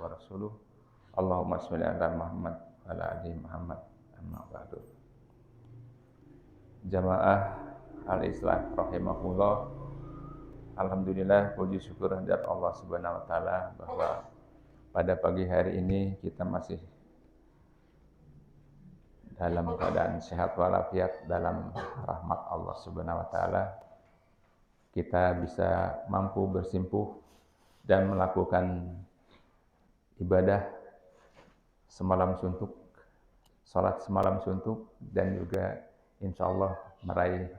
wa rasuluh. Allahumma sholli ala Muhammad wa ala ali Muhammad. Amma ba'du. Jamaah al-Islah rahimahullah. Alhamdulillah, puji syukur hadirat Allah Subhanahu wa taala bahwa pada pagi hari ini kita masih dalam keadaan sehat walafiat dalam rahmat Allah Subhanahu wa taala. Kita bisa mampu bersimpuh dan melakukan ibadah semalam suntuk, salat semalam suntuk, dan juga insya Allah meraih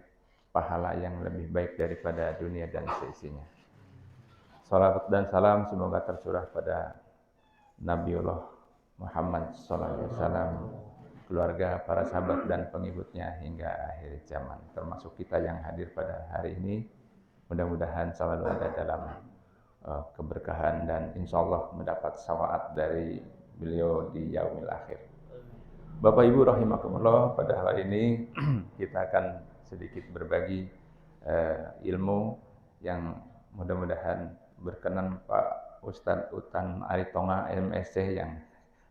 pahala yang lebih baik daripada dunia dan seisinya. Salawat dan salam semoga tercurah pada Nabiullah Muhammad SAW, keluarga, para sahabat dan pengikutnya hingga akhir zaman, termasuk kita yang hadir pada hari ini. Mudah-mudahan selalu ada dalam keberkahan dan insya Allah mendapat syafaat dari beliau di yaumil akhir. Bapak Ibu rahimakumullah, pada hari ini kita akan sedikit berbagi ilmu yang mudah-mudahan berkenan Pak Ustadz Utan Aritonga MSc yang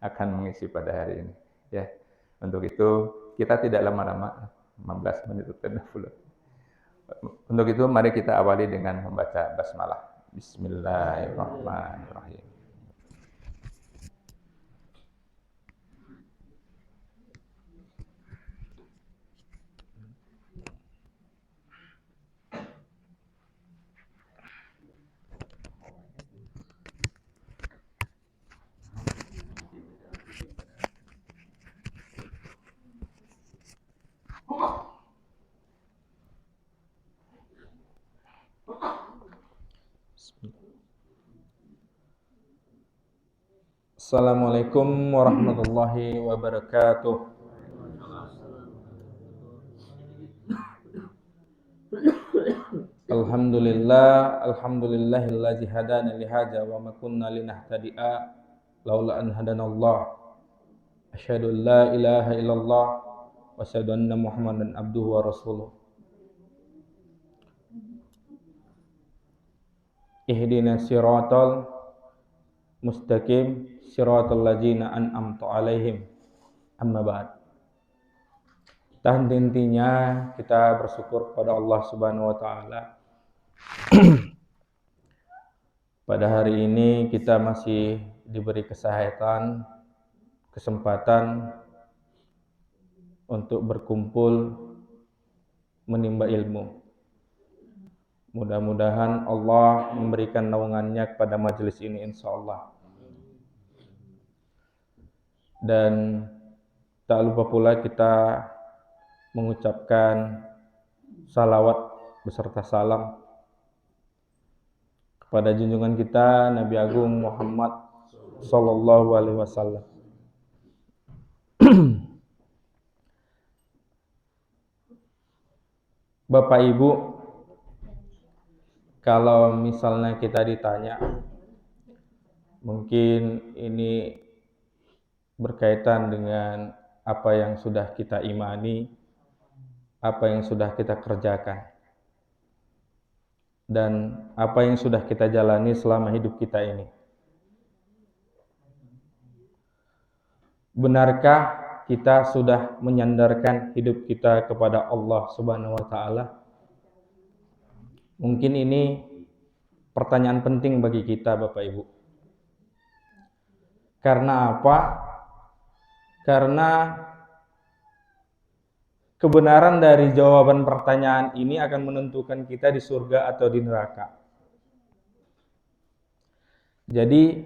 akan mengisi pada hari ini. Ya, untuk itu kita tidak lama-lama, 15 menit atau 20. Untuk itu mari kita awali dengan membaca basmalah. Bismillahirrahmanirrahim. Assalamualaikum warahmatullahi wabarakatuh. Alhamdulillahilladzi hadana li hadza wa ma kunna linahtadi'a laula an hadanallah. Asyhadu an la ilaha illallah wa asyhadu anna Muhammadan abduhu wa rasuluh. Ihdinas siratal mustaqim siratal ladzina an'amta 'alaihim. Amma ba'd. Dan intinya kita bersyukur kepada Allah Subhanahu wa taala. Pada hari ini kita masih diberi kesehatan, kesempatan untuk berkumpul menimba ilmu. Mudah-mudahan Allah memberikan naungannya kepada majelis ini insyaallah. Dan tak lupa pula kita mengucapkan salawat beserta salam kepada junjungan kita Nabi Agung Muhammad sallallahu alaihi wasallam. Bapak Ibu, kalau misalnya kita ditanya, mungkin ini berkaitan dengan apa yang sudah kita imani, apa yang sudah kita kerjakan, dan apa yang sudah kita jalani selama hidup kita ini. Benarkah kita sudah menyandarkan hidup kita kepada Allah Subhanahu wa taala? Mungkin ini pertanyaan penting bagi kita Bapak Ibu. Karena apa? Karena kebenaran dari jawaban pertanyaan ini akan menentukan kita di surga atau di neraka. Jadi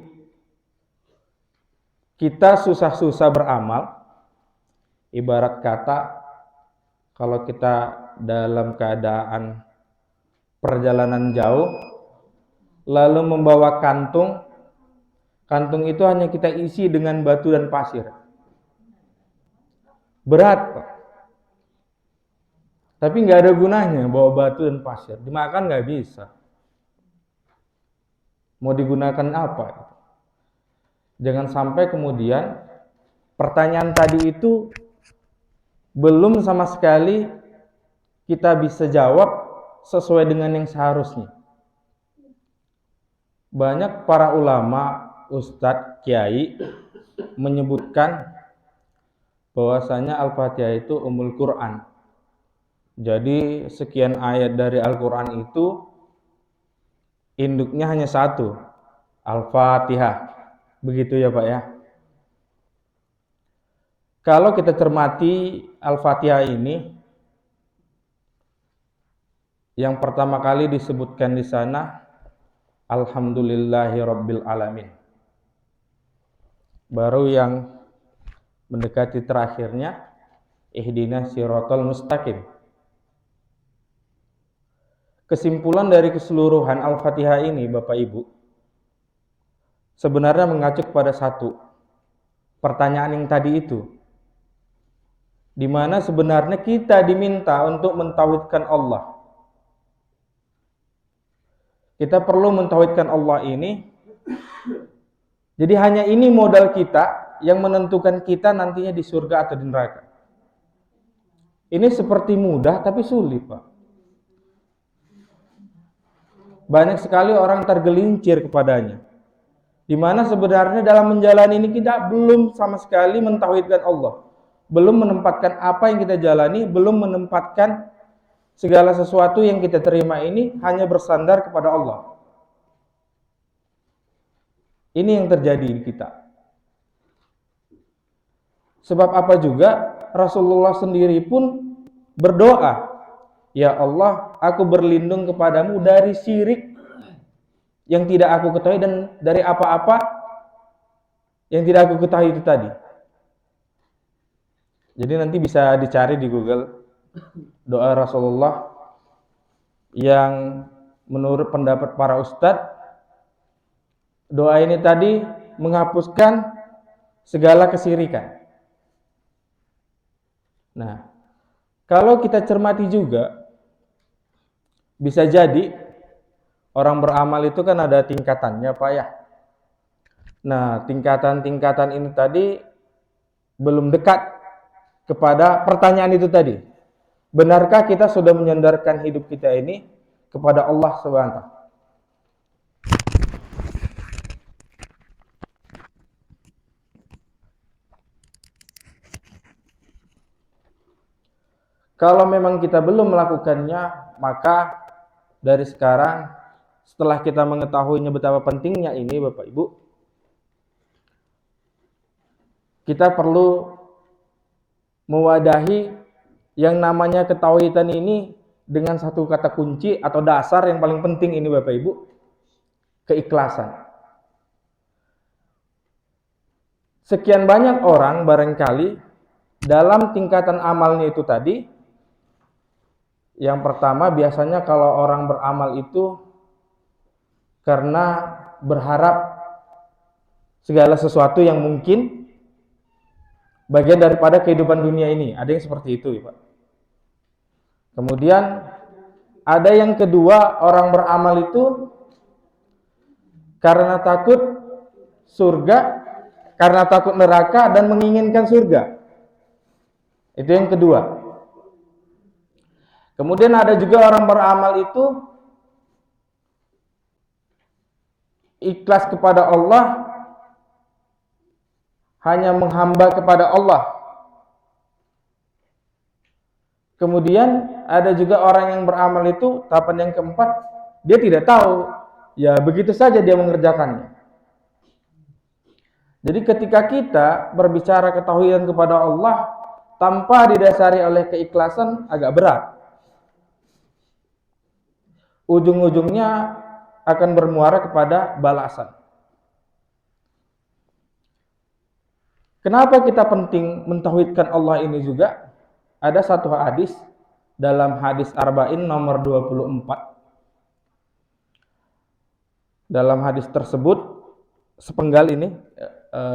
kita susah-susah beramal, ibarat kata kalau kita dalam keadaan perjalanan jauh lalu membawa kantung itu hanya kita isi dengan batu dan pasir. Berat, Pak. Tapi nggak ada gunanya bawa batu dan pasir, dimakan nggak bisa. Mau digunakan apa? Jangan sampai kemudian pertanyaan tadi itu belum sama sekali kita bisa jawab sesuai dengan yang seharusnya. Banyak para ulama ustadz kiai menyebutkan bahwasanya Al-Fatihah itu Ummul Quran. Jadi sekian ayat dari Al-Quran itu induknya hanya satu, Al-Fatihah. Begitu ya Pak ya. Kalau kita cermati Al-Fatihah ini, yang pertama kali disebutkan di sana, Alhamdulillahirabbil alamin. Baru yang mendekati terakhirnya, Ihdinas siratal mustaqim. Kesimpulan dari keseluruhan Al-Fatihah ini, Bapak Ibu, sebenarnya mengacu kepada satu pertanyaan yang tadi itu, di mana sebenarnya kita diminta untuk mentauhidkan Allah. Kita perlu mentauhidkan Allah ini. Jadi hanya ini modal kita yang menentukan kita nantinya di surga atau di neraka. Ini seperti mudah tapi sulit, Pak. Banyak sekali orang tergelincir kepadanya. Di mana sebenarnya dalam menjalani ini kita belum sama sekali mentauhidkan Allah. Belum menempatkan apa yang kita jalani, belum menempatkan segala sesuatu yang kita terima ini hanya bersandar kepada Allah. Ini yang terjadi di kita. Sebab apa juga Rasulullah sendiri pun berdoa, ya Allah, aku berlindung kepadamu dari syirik yang tidak aku ketahui dan dari apa-apa yang tidak aku ketahui itu tadi. Jadi nanti bisa dicari di Google doa Rasulullah yang menurut pendapat para ustadz, doa ini tadi menghapuskan segala kesyirikan. Nah, kalau kita cermati juga, bisa jadi orang beramal itu kan ada tingkatannya, Pak ya. Nah, tingkatan-tingkatan ini tadi belum dekat kepada pertanyaan itu tadi. Benarkah kita sudah menyandarkan hidup kita ini kepada Allah SWT? Kalau memang kita belum melakukannya, maka dari sekarang, setelah kita mengetahuinya betapa pentingnya ini, Bapak Ibu, kita perlu mewadahi yang namanya ketauhidan ini dengan satu kata kunci atau dasar yang paling penting ini, Bapak Ibu, keikhlasan. Sekian banyak orang barangkali dalam tingkatan amalnya itu tadi, yang pertama biasanya kalau orang beramal itu karena berharap segala sesuatu yang mungkin bagian daripada kehidupan dunia ini. Ada yang seperti itu, Pak. Kemudian ada yang kedua, orang beramal itu karena takut surga, karena takut neraka dan menginginkan surga. Itu yang kedua. Kemudian ada juga orang beramal itu ikhlas kepada Allah, hanya menghamba kepada Allah. Kemudian ada juga orang yang beramal itu tahapan yang keempat, dia tidak tahu, ya begitu saja dia mengerjakannya. Jadi ketika kita berbicara ketauhidan kepada Allah tanpa didasari oleh keikhlasan, agak berat. Ujung-ujungnya akan bermuara kepada balasan. Kenapa kita penting mentauhidkan Allah ini juga? Ada satu hadis dalam hadis Arba'in nomor 24. Dalam hadis tersebut, sepenggal ini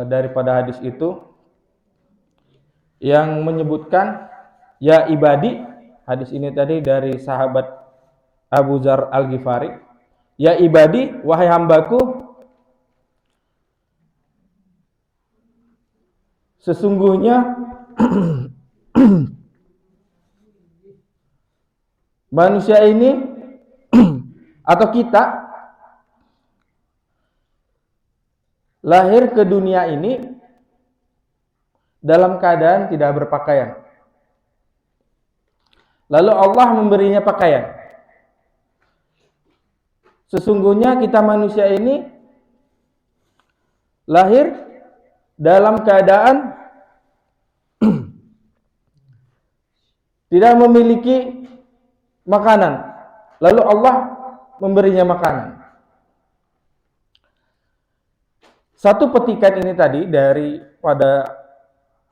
daripada hadis itu yang menyebutkan, ya ibadi, hadis ini tadi dari sahabat Abu Dzar Al-Ghifari, ya ibadi, wahai hambaku, sesungguhnya manusia ini atau kita lahir ke dunia ini dalam keadaan tidak berpakaian. Lalu Allah memberinya pakaian. Sesungguhnya kita manusia ini lahir dalam keadaan tidak memiliki makanan. Lalu Allah memberinya makanan. Satu petikan ini tadi dari pada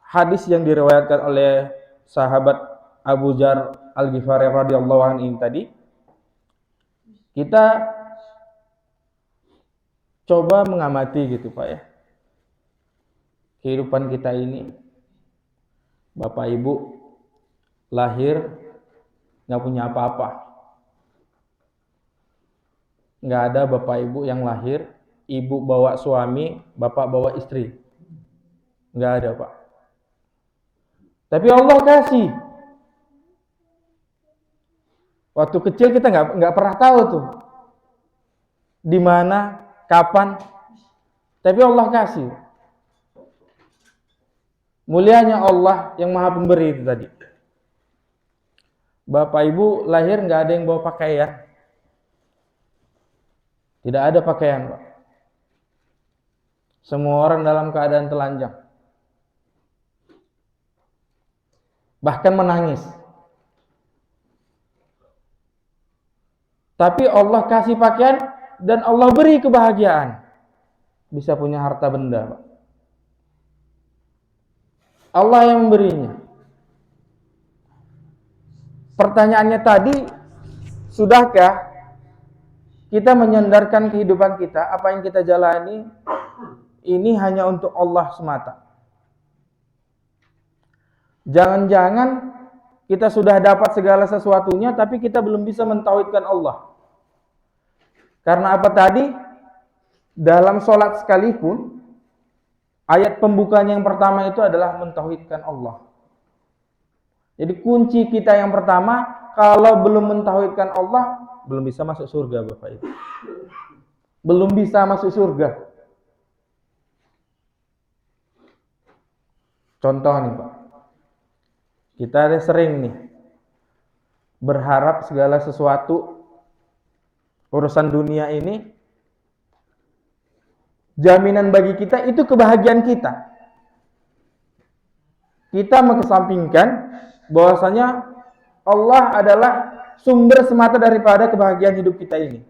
hadis yang diriwayatkan oleh sahabat Abu Dzar Al-Ghifari radhiyallahu anhu ini tadi, kita coba mengamati gitu Pak ya. Kehidupan kita ini, Bapak Ibu lahir nggak punya apa-apa. Nggak ada Bapak Ibu yang lahir, ibu bawa suami, bapak bawa istri. Nggak ada Pak. Tapi Allah kasih. Waktu kecil kita nggak pernah tahu tuh di mana, kapan. Tapi Allah kasih. Mulianya Allah yang Maha Pemberi itu tadi. Bapak Ibu lahir nggak ada yang bawa pakaian. Tidak ada pakaian, Pak. Semua orang dalam keadaan telanjang. Bahkan menangis. Tapi Allah kasih pakaian dan Allah beri kebahagiaan. Bisa punya harta benda, Pak. Allah yang memberinya. Pertanyaannya tadi, sudahkah kita menyandarkan kehidupan kita, apa yang kita jalani ini hanya untuk Allah semata? Jangan-jangan kita sudah dapat segala sesuatunya, tapi kita belum bisa mentauhidkan Allah. Karena apa tadi? Dalam sholat sekalipun, ayat pembukanya yang pertama itu adalah mentauhidkan Allah. Jadi kunci kita yang pertama, kalau belum mentauhidkan Allah, belum bisa masuk surga Bapak Ibu. Belum bisa masuk surga. Contoh nih Pak. Kita ada sering nih berharap segala sesuatu urusan dunia ini jaminan bagi kita itu kebahagiaan kita. Kita mengesampingkan bahwasanya Allah adalah sumber semata daripada kebahagiaan hidup kita ini.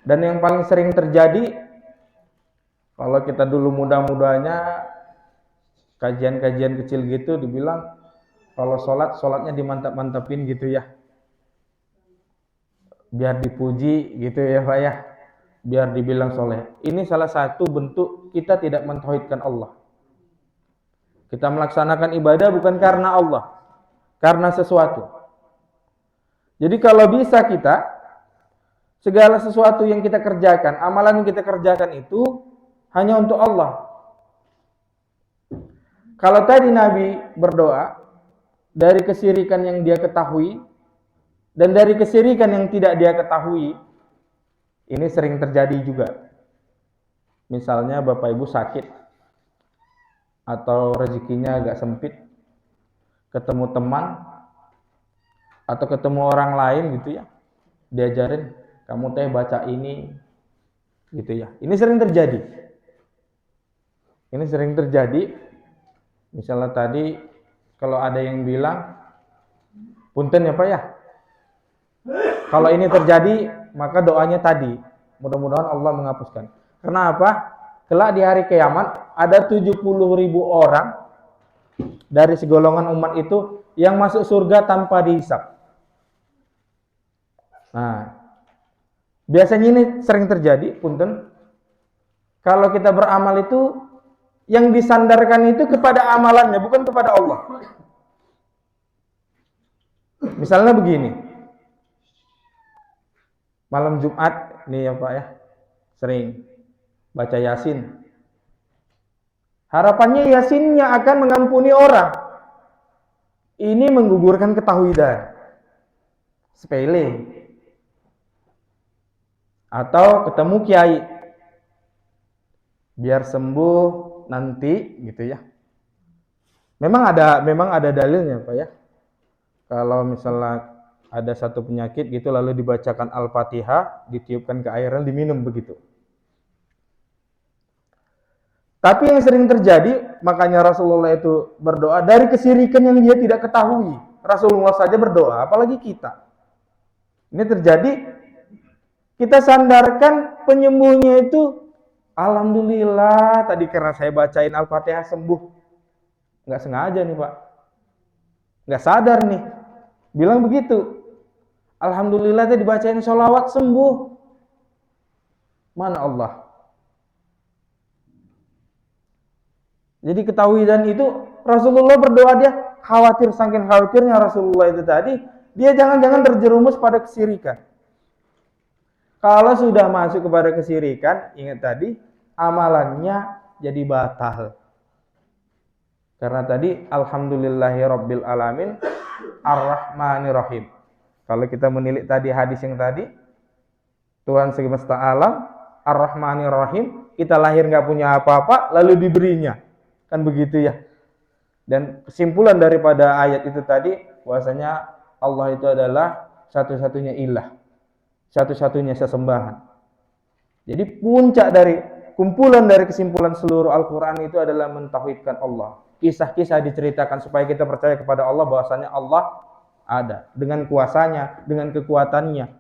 Dan yang paling sering terjadi, kalau kita dulu muda-mudanya kajian-kajian kecil gitu dibilang kalau sholatnya dimantap-mantapin gitu ya, biar dipuji gitu ya Pak ya, biar dibilang soleh. Ini salah satu bentuk kita tidak mentauhidkan Allah. Kita melaksanakan ibadah bukan karena Allah, karena sesuatu. Jadi kalau bisa kita, segala sesuatu yang kita kerjakan, amalan yang kita kerjakan itu hanya untuk Allah. Kalau tadi Nabi berdoa dari kesyirikan yang dia ketahui dan dari kesyirikan yang tidak dia ketahui, ini sering terjadi juga. Misalnya Bapak Ibu sakit atau rezekinya agak sempit, ketemu teman atau ketemu orang lain gitu ya, diajarin kamu teh baca ini gitu ya. Ini sering terjadi. Ini sering terjadi. Misalnya tadi kalau ada yang bilang punten ya Pak ya, kalau ini terjadi maka doanya tadi mudah-mudahan Allah menghapuskan. Kenapa? Kelak di hari kiamat ada 70.000 orang dari segolongan umat itu yang masuk surga tanpa dihisab. Nah, biasanya ini sering terjadi, punten. Kalau kita beramal itu yang disandarkan itu kepada amalannya, bukan kepada Allah. Misalnya begini, malam Jumat nih ya Pak ya, sering baca Yasin. Harapannya Yasinnya akan mengampuni orang. Ini menggugurkan ketauhidan. Sepele. atau ketemu kiai biar sembuh nanti gitu ya. Memang ada dalilnya Pak ya. Kalau misalnya ada satu penyakit gitu lalu dibacakan Al-Fatihah, ditiupkan ke airan, diminum begitu. Tapi yang sering terjadi, makanya Rasulullah itu berdoa dari kesirikan yang dia tidak ketahui. Rasulullah saja berdoa, apalagi kita. Ini terjadi, kita sandarkan penyembuhnya itu, alhamdulillah tadi karena saya bacain Al-Fatihah sembuh. Nggak sengaja nih Pak, nggak sadar nih, bilang begitu. Alhamdulillah tadi dibacain sholawat sembuh. Mana Allah? Jadi ketahui dan itu Rasulullah berdoa, dia khawatir, saking khawatirnya Rasulullah itu tadi, dia jangan-jangan terjerumus pada kesirikan. Kalau sudah masuk kepada kesirikan, ingat tadi, amalannya jadi batal. Karena tadi, alhamdulillahirabbil alamin, ar-rahmanirrahim. Kalau kita menilik tadi hadis yang tadi, Tuhan semesta alam, ar-rahmanirrahim, kita lahir nggak punya apa-apa, lalu diberinya. Kan begitu ya. Dan kesimpulan daripada ayat itu tadi, bahwasanya Allah itu adalah satu-satunya ilah, satu-satunya sesembahan. Jadi puncak dari kumpulan dari kesimpulan seluruh Al-Quran itu adalah mentauhidkan Allah. Kisah-kisah diceritakan supaya kita percaya kepada Allah, bahwasanya Allah ada dengan kuasanya, dengan kekuatannya.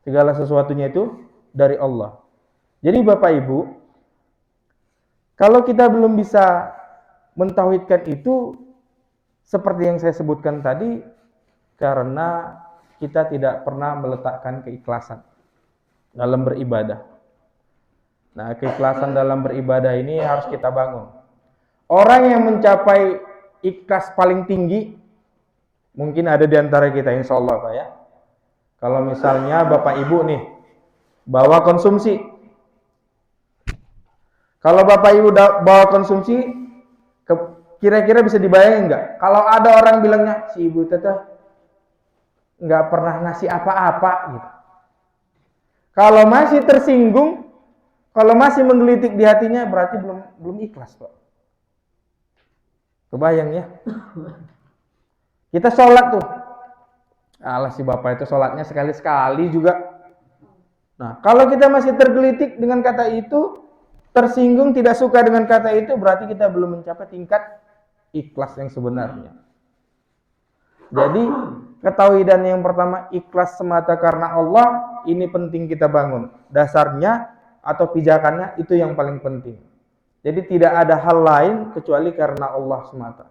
Segala sesuatunya itu dari Allah. Jadi Bapak Ibu, kalau kita belum bisa mentauhidkan itu, seperti yang saya sebutkan tadi, karena kita tidak pernah meletakkan keikhlasan dalam beribadah. Nah, keikhlasan dalam beribadah ini harus kita bangun. Orang yang mencapai ikhlas paling tinggi, mungkin ada di antara kita, insya Allah Pak ya. Kalau misalnya Bapak Ibu nih, bawa konsumsi. Kalau Bapak Ibu bawa konsumsi, kira-kira bisa dibayangin nggak? Kalau ada orang bilangnya, si ibu teteh nggak pernah ngasih apa-apa gitu. Kalau masih tersinggung, kalau masih menggelitik di hatinya, berarti belum ikhlas Pak. Kebayang ya? Kita sholat tuh, alah si bapak itu sholatnya sekali-sekali juga. Nah, kalau kita masih tergelitik dengan kata itu, tersinggung, tidak suka dengan kata itu, berarti kita belum mencapai tingkat ikhlas yang sebenarnya. Jadi, ketahuidan yang pertama, ikhlas semata karena Allah, ini penting kita bangun. Dasarnya atau pijakannya itu yang paling penting. Jadi tidak ada hal lain kecuali karena Allah semata.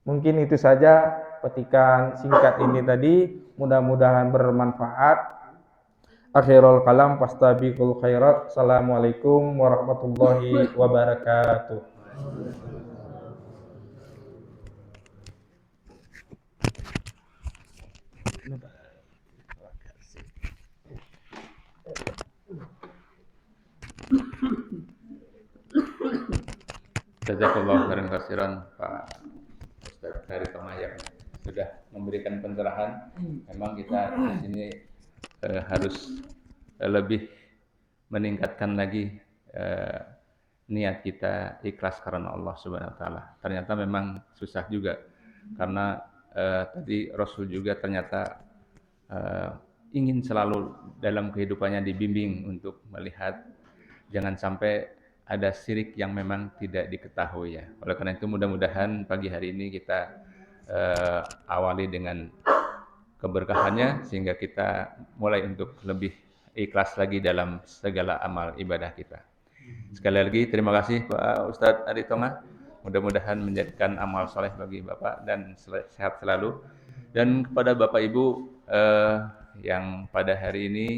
Mungkin itu saja petikan singkat ini tadi, mudah-mudahan bermanfaat. Akhirul kalam, fastabiqul khairat. Assalamualaikum warahmatullahi wabarakatuh. Jazakallahu khairan katsiran Pak Ustaz Ferry Thomas yang sudah memberikan pencerahan. Memang kita di sini harus lebih meningkatkan lagi niat kita ikhlas karena Allah Subhanahu wa taala. Ternyata memang susah juga karena tadi Rasul juga ternyata ingin selalu dalam kehidupannya dibimbing untuk melihat jangan sampai ada syirik yang memang tidak diketahui ya. Oleh karena itu mudah-mudahan pagi hari ini kita awali dengan keberkahannya sehingga kita mulai untuk lebih ikhlas lagi dalam segala amal ibadah kita. Sekali lagi terima kasih Pak Ustadz Aritonga. Mudah-mudahan menjadikan amal soleh bagi Bapak dan sehat selalu. Dan kepada Bapak Ibu yang pada hari ini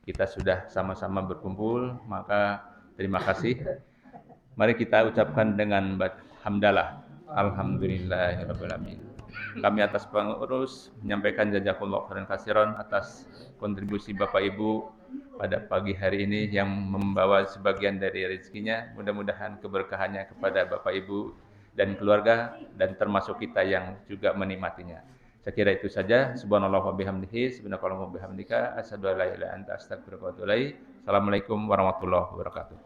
kita sudah sama-sama berkumpul, maka terima kasih. Mari kita ucapkan dengan hamdalah. Alhamdulillahirabbil alamin. Kami atas pengurus menyampaikan jazakumullah khairan katsiran atas kontribusi Bapak Ibu pada pagi hari ini yang membawa sebagian dari rezekinya. Mudah-mudahan keberkahannya kepada Bapak Ibu dan keluarga dan termasuk kita yang juga menikmatinya. Saya kira itu saja. Subhanallah wa bihamdihi, subhanakallahumma wa bihamdika, asyhadu an la ilaha illa anta, astaghfiruka wa atubu ilaik. Assalamualaikum warahmatullahi wabarakatuh.